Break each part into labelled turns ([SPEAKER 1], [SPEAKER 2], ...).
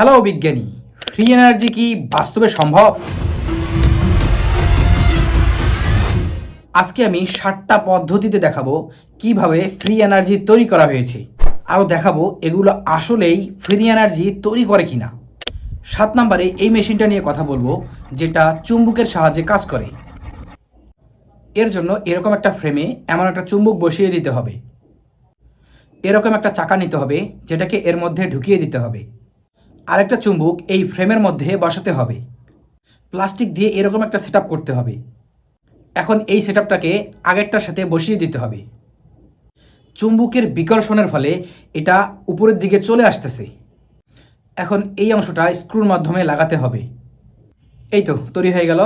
[SPEAKER 1] Hello বিজ্ঞানী, free energy কি বাস্তবে সম্ভব? আজকে আমি 7টা পদ্ধতিতে দেখাবো কিভাবে ফ্রি এনার্জি তৈরি করা হয়েছে, আরও দেখাবো এগুলো আসলেই ফ্রি এনার্জি তৈরি করে কিনা। 7 নম্বরে এই মেশিনটা নিয়ে কথা বলবো, যেটা চুম্বকের সাহায্যে কাজ করে। এর জন্য এরকম একটা ফ্রেমে এমন একটা চুম্বক বসিয়ে দিতে হবে। এরকম একটা চাকা নিতে হবে, যেটাকে এর মধ্যে ঢুকিয়ে দিতে হবে। আরেকটা চুম্বক এই ফ্রেমের মধ্যে বসাতে হবে। প্লাস্টিক দিয়ে এরকম একটা সেটআপ করতে হবে। এখন এই সেটআপটাকে আগেরটার সাথে বসিয়ে দিতে হবে। চুম্বকের বিকর্ষণের ফলে এটা উপরের দিকে চলে আসতেছে। এখন এই অংশটা স্ক্রুর মাধ্যমে লাগাতে হবে। এই তো তৈরি হয়ে গেল।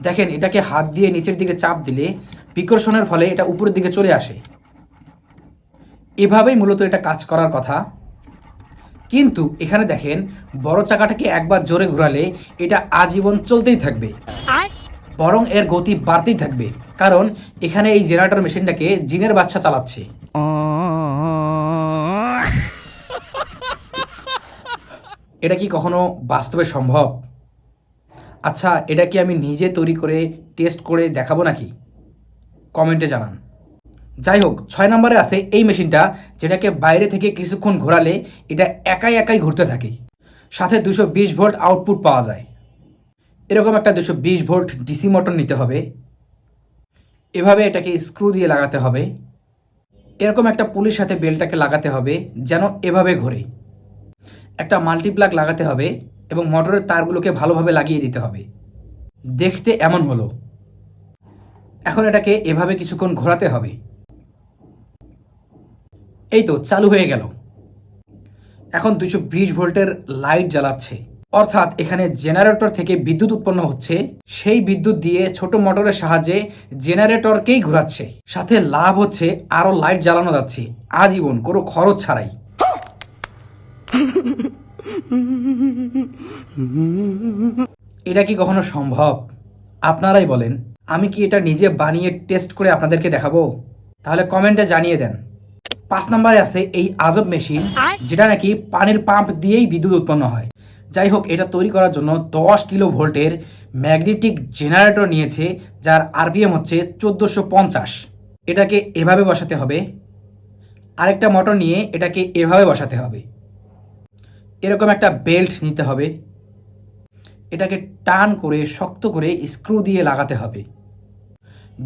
[SPEAKER 1] দেখেন, এটাকে হাত দিয়ে নিচের দিকে চাপ দিলে বিকর্ষণের ফলে এটা উপরের দিকে চলে আসে। এভাবেই মূলত এটা কাজ করার কথা। কিন্তু এখানে দেখেন, বড় চাকাটাকে একবার জোরে ঘোরালে এটা আজীবন চলতেই থাকবে, বরং এর গতি বাড়তেই থাকবে, কারণ এখানে এই জেনারেটর মেশিনটাকে জিনের বাচ্চা চালাচ্ছে। এটা কি কখনো বাস্তবে সম্ভব? আচ্ছা, এটা কি আমি নিজে তৈরি করে টেস্ট করে দেখাবো নাকি? কমেন্টে জানান। যাই হোক, 6 নম্বরে আছে এই মেশিনটা, যেটাকে বাইরে থেকে কিছুক্ষণ ঘোরালে এটা একাই একাই ঘুরতে থাকে। সাথে 220 ভোল্ট আউটপুট পাওয়া যায়। এরকম একটা 220 ভোল্ট ডিসি মোটর নিতে হবে। এভাবে এটাকে স্ক্রু দিয়ে লাগাতে হবে। এরকম একটা পুলির সাথে বেলটাকে লাগাতে হবে, যেন এভাবে ঘোরে। একটা মাল্টিপ্লাগ লাগাতে হবে এবং মোটরের তারগুলোকে ভালোভাবে লাগিয়ে দিতে হবে। দেখতে এমন হলো। এখন এটাকে এভাবে কিছুক্ষণ ঘোরাতে হবে। এই তো চালু হয়ে গেল। এখন 220 ভোল্টের লাইট জ্বালাচ্ছে, অর্থাৎ এখানে জেনারেটর থেকে বিদ্যুৎ উৎপন্ন হচ্ছে। সেই বিদ্যুৎ দিয়ে ছোট মোটরের সাহায্যে জেনারেটরকেই ঘোরাচ্ছে। সাথে লাভ হচ্ছে, আরো লাইট জ্বালানো যাচ্ছে আজীবন, কোনো খরচ ছাড়াই। এটা কি কখনো সম্ভব? আপনারাই বলেন। আমি কি এটা নিজে বানিয়ে টেস্ট করে আপনাদেরকে দেখাবো? তাহলে কমেন্টে জানিয়ে দেন। 5 নম্বরে আছে এই আজব মেশিন, যেটা নাকি পানির পাম্প দিয়েই বিদ্যুৎ উৎপন্ন হয়। যাই হোক, এটা তৈরি করার জন্য 10 কিলো ভোল্টের ম্যাগনেটিক জেনারেটর নিয়েছে, যার আরপিএম হচ্ছে 1450। এটাকে এভাবে বসাতে হবে। আরেকটা মোটর নিয়ে এটাকে এভাবে বসাতে হবে। এরকম একটা বেল্ট নিতে হবে। এটাকে টান করে শক্ত করে স্ক্রু দিয়ে লাগাতে হবে।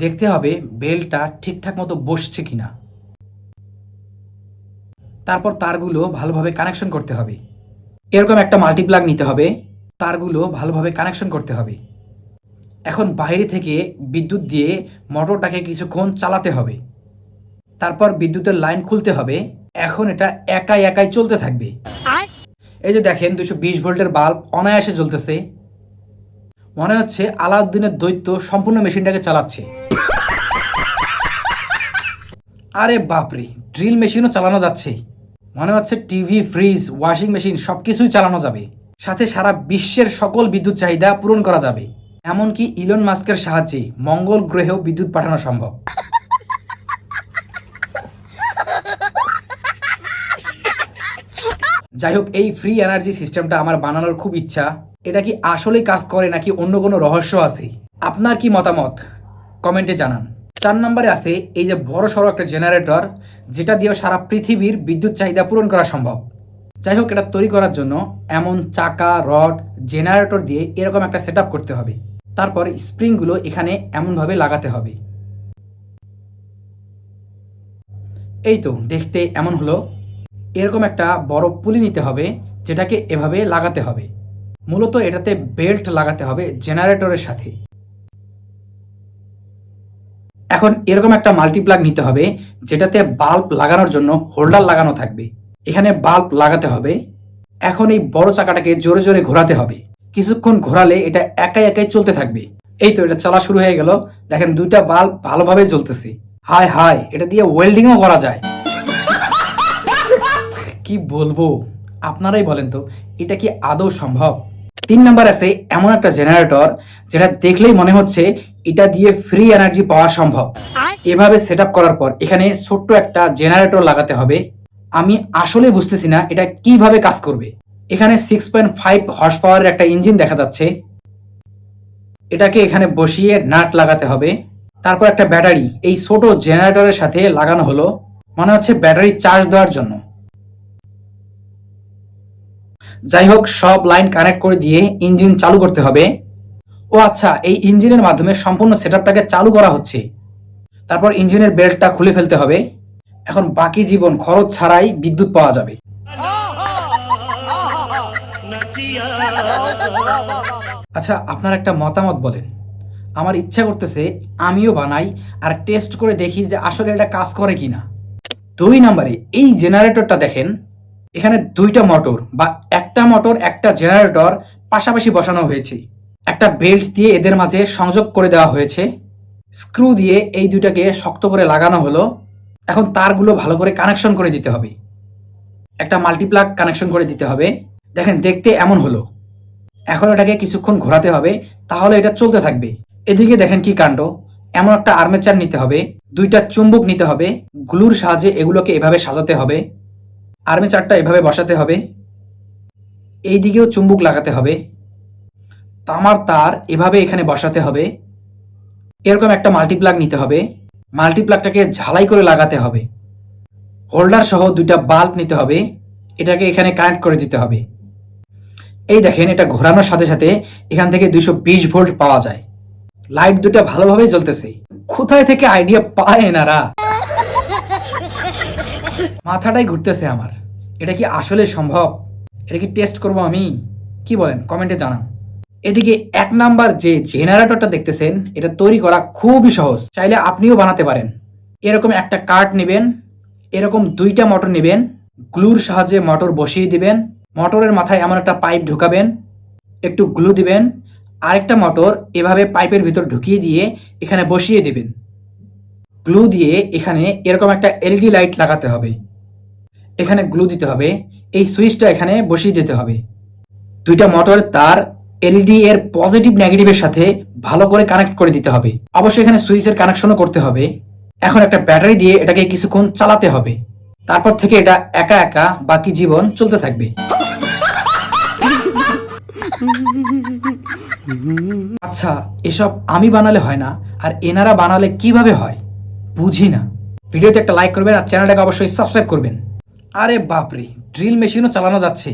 [SPEAKER 1] দেখতে হবে বেল্টটা ঠিকঠাক মতো বসছে কিনা। তারপর তারগুলো ভালোভাবে কানেকশন করতে হবে। এরকম একটা মাল্টিপ্লাগ নিতে হবে। তারগুলো ভালোভাবে কানেকশন করতে হবে। এখন বাইরে থেকে বিদ্যুৎ দিয়ে মোটরটাকে কিছুক্ষণ চালাতে হবে। তারপর বিদ্যুতের লাইন খুলতে হবে। এখন এটা একাই একাই চলতে থাকবে। এই যে দেখেন, 220 ভোল্টের বাল্ব অনায়াসে জ্বলতেছে। মনে হচ্ছে আলাউদ্দিনের দৈত্য সম্পূর্ণ মেশিনটাকে চালাচ্ছে। আরে বাপরে, ড্রিল মেশিনও চালানো যাচ্ছে। মনে হচ্ছে টিভি, ফ্রিজ, ওয়াশিং মেশিন সবকিছুই চালানো যাবে। সাথে সারা বিশ্বের সকল বিদ্যুৎ চাহিদা পূরণ করা যাবে। এমনকি ইলন মাস্কের সাহায্যে মঙ্গল গ্রহেও বিদ্যুৎ পাঠানো সম্ভব। যাই হোক, এই ফ্রি এনার্জি সিস্টেমটা আমার বানানোর খুব ইচ্ছা। এটা কি আসলেই কাজ করে নাকি অন্য কোনো রহস্য আছে? আপনার কি মতামত কমেন্টে জানান। 4 নম্বরে আছে এই যে বড় সড়ো একটা জেনারেটর, যেটা দিয়ে সারা পৃথিবীর বিদ্যুৎ চাহিদা পূরণ করা সম্ভব। যাই হোক, এটা তৈরি করার জন্য এমন চাকা, রড, জেনারেটর দিয়ে এরকম একটা সেটআপ করতে হবে। তারপর স্প্রিংগুলো এখানে এমনভাবে লাগাতে হবে। এই তো দেখতে এমন হলো। এরকম একটা বড় পুলি নিতে হবে, যেটাকে এভাবে লাগাতে হবে। মূলত এটাতে বেল্ট লাগাতে হবে জেনারেটরের সাথে। এখন এরকম একটা মাল্টিপ্লাগ নিতে হবে, যেটাতে বাল্ব লাগানোর জন্য হোল্ডার লাগানো থাকবে। এখানে বাল্ব লাগাতে হবে। এখন এই বড় চাকাটাকে জোরে জোরে ঘোরাতে হবে। কিছুক্ষণ ঘোরালে এটা একাই একাই চলতে থাকবে। এই তো এটা চলা শুরু হয়ে গেল। দেখেন, 2টা বাল্ব ভালোভাবে জ্বলতেছে। হায় হায়, এটা দিয়ে ওয়েল্ডিংও করা যায়। কি বলবো, আপনারাই বলেন তো, এটা কি আদৌ সম্ভব? 3 নাম্বার আছে এমন একটা জেনারেটর, যেটা দেখলেই মনে হচ্ছে এটা দিয়ে ফ্রি এনার্জি পাওয়া সম্ভব। এভাবে সেটআপ করার পর এখানে ছোট্ট একটা জেনারেটর লাগাতে হবে। আমি আসলে বুঝতেছি না এটা কিভাবে কাজ করবে। এখানে 6.5 হর্স পাওয়ারের একটা ইঞ্জিন দেখা যাচ্ছে। এটাকে এখানে বসিয়ে নাট লাগাতে হবে। তারপর একটা ব্যাটারি এই ছোট জেনারেটরের সাথে লাগানো হলো, মনে হচ্ছে ব্যাটারি চার্জ দেওয়ার জন্য। যাই হোক, সব লাইন কানেক্ট করে দিয়ে ইঞ্জিন চালু করতে হবে। ও আচ্ছা, এই ইঞ্জিনের মাধ্যমে সম্পূর্ণ সেটআপটাকে চালু করা হচ্ছে। তারপর ইঞ্জিনের বেল্টটা খুলে ফেলতে হবে। এখন বাকি জীবন খরচ ছাড়াই বিদ্যুৎ পাওয়া যাবে। আচ্ছা, আপনার একটা মতামত বলেন। আমার ইচ্ছা করতেছে আমিও বানাই আর টেস্ট করে দেখি যে আসলে এটা কাজ করে কিনা। 2 নম্বরে এই জেনারেটরটা দেখেন, এখানে 2টা মোটর বা একটা মোটর একটা জেনারেটর পাশাপাশি বসানো হয়েছে। একটা বেল্ট দিয়ে এদের মাঝে সংযোগ করে দেওয়া হয়েছে। স্ক্রু দিয়ে এই দুইটাকে শক্ত করে লাগানো হলো। এখন তারগুলো ভালো করে কানেকশন করে দিতে হবে। একটা মাল্টিপ্লাগ কানেকশন করে দিতে হবে। দেখেন, দেখতে এমন হলো। এখন এটাকে কিছুক্ষণ ঘোরাতে হবে, তাহলে এটা চলতে থাকবে। এদিকে দেখেন কি কাণ্ড, এমন একটা আর্মেচার নিতে হবে, 2টা চুম্বক নিতে হবে, গ্লুর সাহায্যে এগুলোকে এভাবে সাজাতে হবে। আর্মেচারটা এভাবে বসাতে হবে, এই দিকেও চুম্বক লাগাতে হবে, তামার তার এভাবে এখানে বসাতে হবে। এরকম একটা মাল্টিপ্লাগ নিতে হবে, মাল্টিপ্লাগটাকে ঝালাই করে লাগাতে হবে। হোল্ডার সহ 2টা বাল্ব নিতে হবে, এটাকে এখানে কানেক্ট করে দিতে হবে। এই দেখেন, এটা ঘোরানোর সাথে সাথে এখান থেকে 220 ভোল্ট পাওয়া যায়। লাইট 2টা ভালোভাবে জ্বলতেছে। কোথায় থেকে আইডিয়া পায় এনারা? মাথাটাই ঘুরতেছে আমার। এটা কি আসলে সম্ভব? এটা কি টেস্ট করব আমি? কি বলেন, কমেন্টে জানান। এদিকে 1 নাম্বার যে জেনারেটরটা দেখতেছেন, এটা তৈরি করা খুবই সহজ, চাইলে আপনিও বানাতে পারেন। এরকম একটা কার্ড নেবেন, এরকম 2টা মোটর নেবেন, গ্লুর সাহায্যে মোটর বসিয়ে দিবেন। মোটরের মাথায় এমন একটা পাইপ ঢুকাবেন, একটু গ্লু দিবেন, আরেকটা মোটর এভাবে পাইপের ভিতর ঢুকিয়ে দিয়ে এখানে বসিয়ে দিবেন। গ্লু দিয়ে এখানে এরকম একটা এলইডি লাইট লাগাতে হবে। এখানে গ্লু দিতে হবে, এই সুইচটা এখানে বসিয়ে দিতে হবে। 2টা মোটর তার এলইডি এর পজিটিভ নেগেটিভের সাথে ভালো করে কানেক্ট করে দিতে হবে। অবশ্যই এখানে সুইচের কানেকশনও করতে হবে। এখন একটা ব্যাটারি দিয়ে এটাকে কিছুক্ষণ চালাতে হবে। তারপর থেকে এটা একা একা বাকি জীবন চলতে থাকবে। আচ্ছা, এসব আমি বানালে হয় না, আর এনারা বানালে কিভাবে হয় বুঝি না। ভিডিওতে একটা লাইক করবেন আর চ্যানেলটাকে অবশ্যই সাবস্ক্রাইব করবেন। আরে বাপরে, ড্রিল মেশিনও চালানো যাচ্ছে।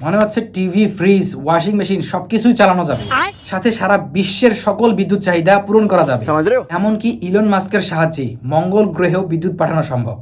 [SPEAKER 1] মনে হচ্ছে টিভি, ফ্রিজ, ওয়াশিং মেশিন সবকিছুই চালানো যাবে। সাথে সারা বিশ্বের সকল বিদ্যুৎ চাহিদা পূরণ করা যাবে। এমনকি ইলন মাস্কের সাহায্যে মঙ্গল গ্রহেও বিদ্যুৎ পাঠানো সম্ভব।